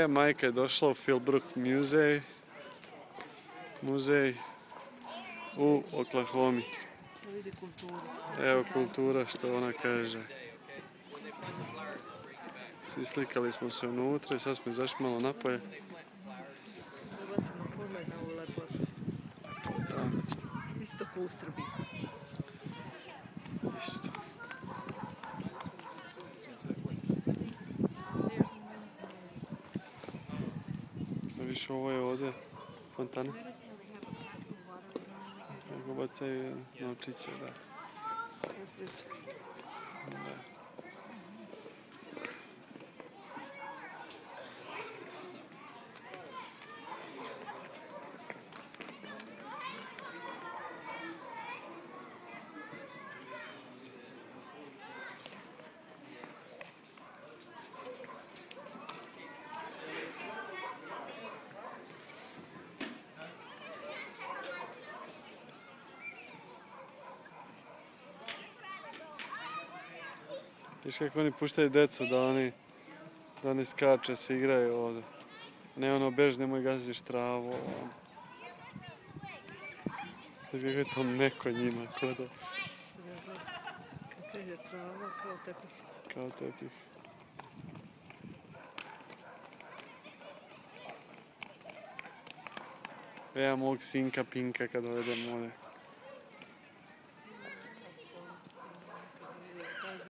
Majka je došla u Philbrook muzej u Oklahomi. Vidi kulturu. Evo kultura što ona kaže. Slikali smo se unutra i sad smo izašli malo napolje. Bacimo pogled na ovu lepotu. Isto ko u Srbiji. Isto. Viš ovo je ovdje fontana. Nego bacaju novčiće, da. Viš kako oni puštaju djecu da oni skače, se igraju ovdje. Ne ono bež, nemoj gaziš travu. Viš kako je to neko njima, ko da... Kakva je trava, kao tepih. Kao tepih. Evo mog sinka Pinka kad dovedemo ovdje.